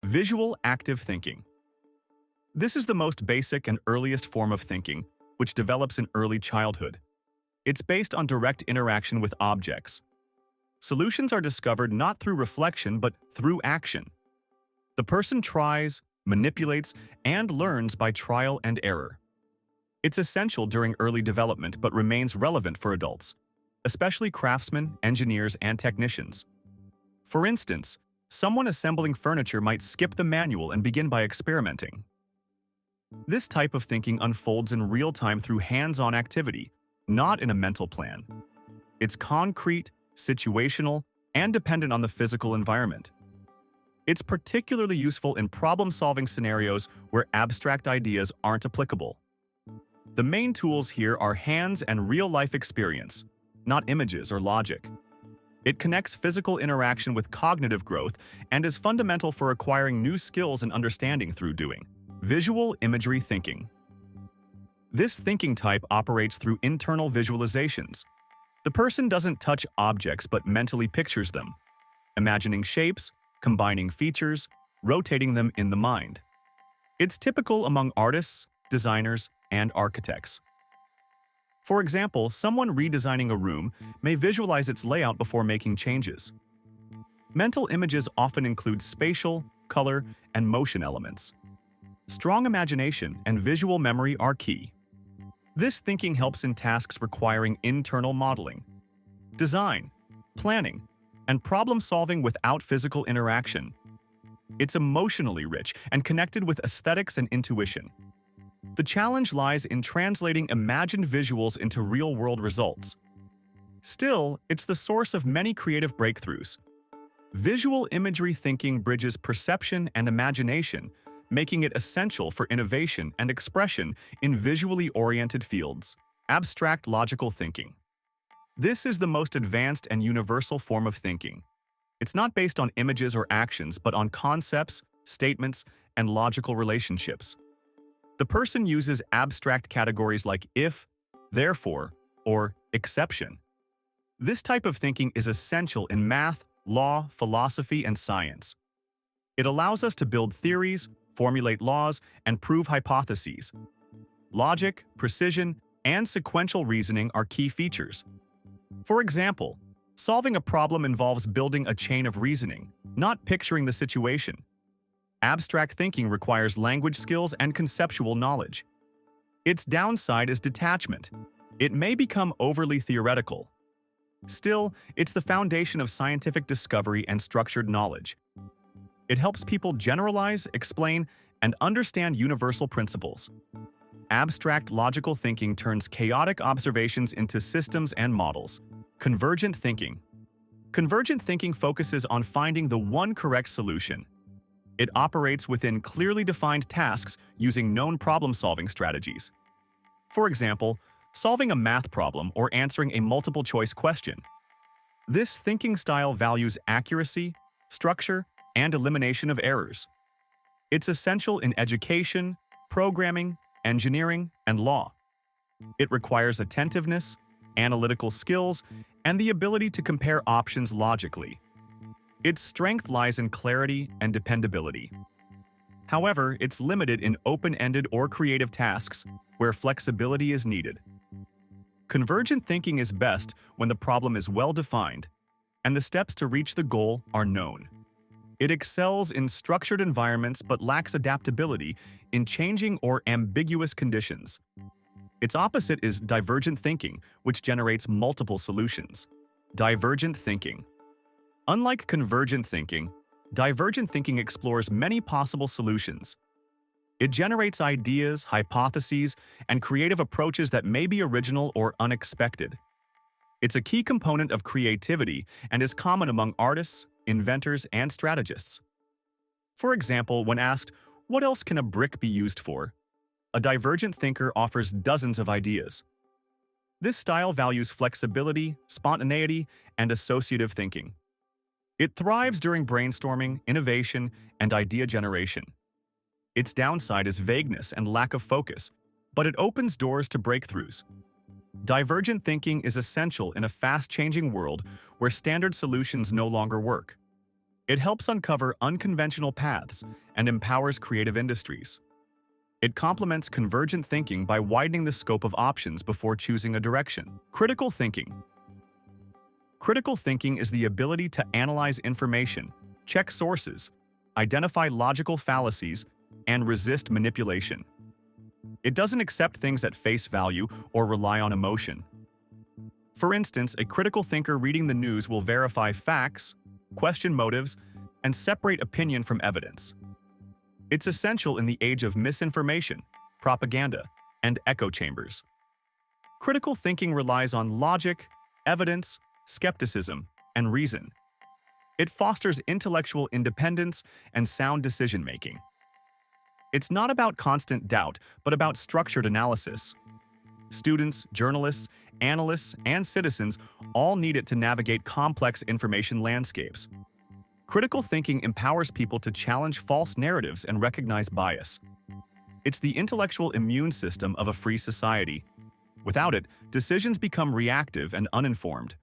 Visual active thinking. This is the most basic and earliest form of thinking, which develops in early childhood. It's based on direct interaction with objects. Solutions are discovered not through reflection but through action. The person tries, manipulates, and learns by trial and error. It's essential during early development but remains relevant for adults, especially craftsmen, engineers, and technicians. For instance, someone assembling furniture might skip the manual and begin by experimenting. This type of thinking unfolds in real time through hands-on activity, not in a mental plan. It's concrete, situational, and dependent on the physical environment. It's particularly useful in problem-solving scenarios where abstract ideas aren't applicable. The main tools here are hands and real-life experience, not images or logic. It connects physical interaction with cognitive growth and is fundamental for acquiring new skills and understanding through doing. Visual imagery thinking. This thinking type operates through internal visualizations. The person doesn't touch objects but mentally pictures them, imagining shapes, combining features, rotating them in the mind. It's typical among artists, designers, and architects. For example, someone redesigning a room may visualize its layout before making changes. Mental images often include spatial, color, and motion elements. Strong imagination and visual memory are key. This thinking helps in tasks requiring internal modeling, design, planning, and problem-solving without physical interaction. It's emotionally rich and connected with aesthetics and intuition. The challenge lies in translating imagined visuals into real-world results. Still, it's the source of many creative breakthroughs. Visual imagery thinking bridges perception and imagination, making it essential for innovation and expression in visually oriented fields. Abstract logical thinking. This is the most advanced and universal form of thinking. It's not based on images or actions, but on concepts, statements, and logical relationships. The person uses abstract categories like if, therefore, or exception. This type of thinking is essential in math, law, philosophy, and science. It allows us to build theories, formulate laws, and prove hypotheses. Logic, precision, and sequential reasoning are key features. For example, solving a problem involves building a chain of reasoning, not picturing the situation. Abstract thinking requires language skills and conceptual knowledge. Its downside is detachment. It may become overly theoretical. Still, it's the foundation of scientific discovery and structured knowledge. It helps people generalize, explain, and understand universal principles. Abstract logical thinking turns chaotic observations into systems and models. Convergent thinking. Convergent thinking focuses on finding the one correct solution. It operates within clearly defined tasks using known problem-solving strategies. For example, solving a math problem or answering a multiple-choice question. This thinking style values accuracy, structure, and elimination of errors. It's essential in education, programming, engineering, and law. It requires attentiveness, analytical skills, and the ability to compare options logically. Its strength lies in clarity and dependability. However, it's limited in open-ended or creative tasks where flexibility is needed. Convergent thinking is best when the problem is well-defined and the steps to reach the goal are known. It excels in structured environments but lacks adaptability in changing or ambiguous conditions. Its opposite is divergent thinking, which generates multiple solutions. Divergent thinking. Unlike convergent thinking, divergent thinking explores many possible solutions. It generates ideas, hypotheses, and creative approaches that may be original or unexpected. It's a key component of creativity and is common among artists, inventors, and strategists. For example, when asked, "What else can a brick be used for?" a divergent thinker offers dozens of ideas. This style values flexibility, spontaneity, and associative thinking. It thrives during brainstorming, innovation, and idea generation. Its downside is vagueness and lack of focus, but it opens doors to breakthroughs. Divergent thinking is essential in a fast-changing world where standard solutions no longer work. It helps uncover unconventional paths and empowers creative industries. It complements convergent thinking by widening the scope of options before choosing a direction. Critical thinking. Critical thinking is the ability to analyze information, check sources, identify logical fallacies, and resist manipulation. It doesn't accept things at face value or rely on emotion. For instance, a critical thinker reading the news will verify facts, question motives, and separate opinion from evidence. It's essential in the age of misinformation, propaganda, and echo chambers. Critical thinking relies on logic, evidence, skepticism, and reason. It fosters intellectual independence and sound decision-making. It's not about constant doubt, but about structured analysis. Students, journalists, analysts, and citizens all need it to navigate complex information landscapes. Critical thinking empowers people to challenge false narratives and recognize bias. It's the intellectual immune system of a free society. Without it, decisions become reactive and uninformed.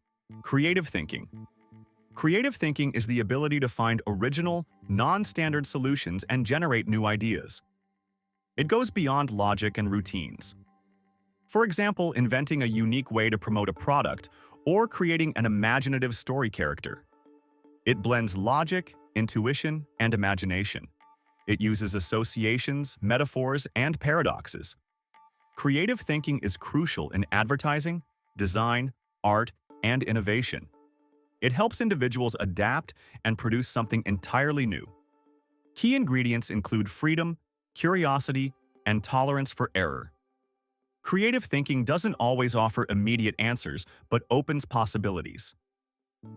Creative thinking. Creative thinking is the ability to find original, non-standard solutions and generate new ideas. It goes beyond logic and routines. For example, inventing a unique way to promote a product or creating an imaginative story character. It blends logic, intuition, and imagination. It uses associations, metaphors, and paradoxes. Creative thinking is crucial in advertising, design, art, and innovation. It helps individuals adapt and produce something entirely new. Key ingredients include freedom, curiosity, and tolerance for error. Creative thinking doesn't always offer immediate answers, but opens possibilities.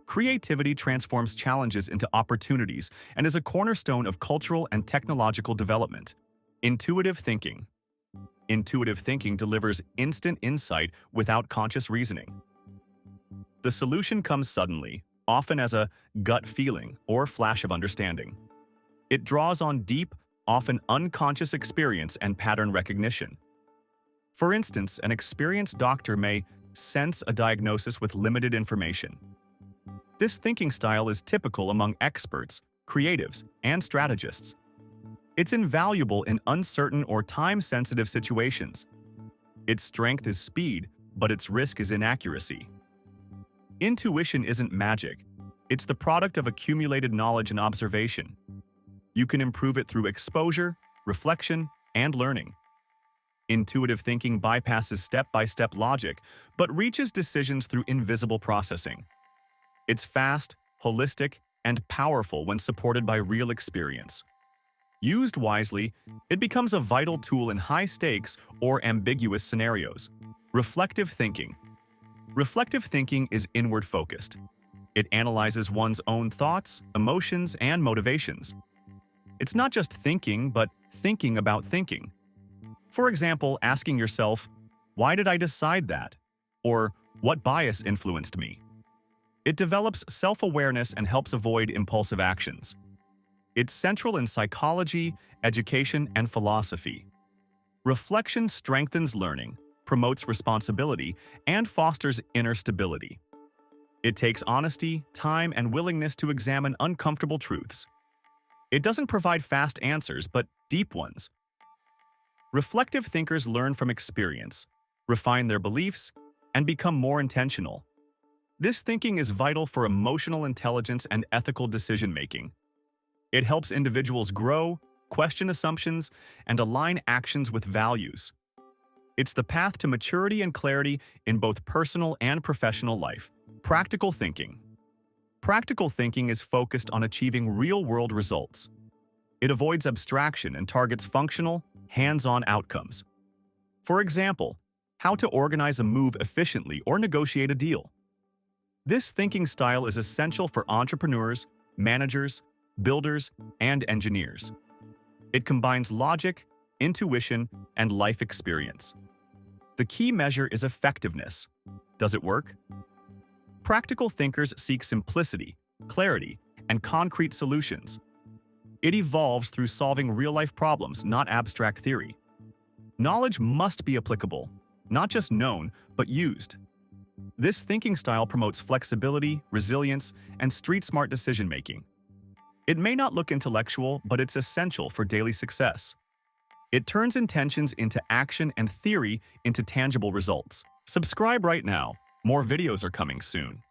Creativity transforms challenges into opportunities and is a cornerstone of cultural and technological development. Intuitive thinking. Intuitive thinking delivers instant insight without conscious reasoning. The solution comes suddenly, often as a gut feeling or flash of understanding. It draws on deep, often unconscious experience and pattern recognition. For instance, an experienced doctor may sense a diagnosis with limited information. This thinking style is typical among experts, creatives, and strategists. It's invaluable in uncertain or time-sensitive situations. Its strength is speed, but its risk is inaccuracy. Intuition isn't magic. It's the product of accumulated knowledge and observation. You can improve it through exposure, reflection, and learning. Intuitive thinking bypasses step-by-step logic, but reaches decisions through invisible processing. It's fast, holistic, and powerful when supported by real experience. Used wisely, it becomes a vital tool in high-stakes or ambiguous scenarios. Reflective thinking. Reflective thinking is inward-focused. It analyzes one's own thoughts, emotions, and motivations. It's not just thinking, but thinking about thinking. For example, asking yourself, "Why did I decide that?" Or, "What bias influenced me?" It develops self-awareness and helps avoid impulsive actions. It's central in psychology, education, and philosophy. Reflection strengthens learning, promotes responsibility, and fosters inner stability. It takes honesty, time, and willingness to examine uncomfortable truths. It doesn't provide fast answers, but deep ones. Reflective thinkers learn from experience, refine their beliefs, and become more intentional. This thinking is vital for emotional intelligence and ethical decision-making. It helps individuals grow, question assumptions, and align actions with values. It's the path to maturity and clarity in both personal and professional life. Practical thinking. Practical thinking is focused on achieving real-world results. It avoids abstraction and targets functional, hands-on outcomes. For example, how to organize a move efficiently or negotiate a deal. This thinking style is essential for entrepreneurs, managers, builders, and engineers. It combines logic, intuition, and life experience. The key measure is effectiveness. Does it work? Practical thinkers seek simplicity, clarity, and concrete solutions. It evolves through solving real-life problems, not abstract theory. Knowledge must be applicable, not just known, but used. This thinking style promotes flexibility, resilience, and street-smart decision-making. It may not look intellectual, but it's essential for daily success. It turns intentions into action and theory into tangible results. Subscribe right now. More videos are coming soon.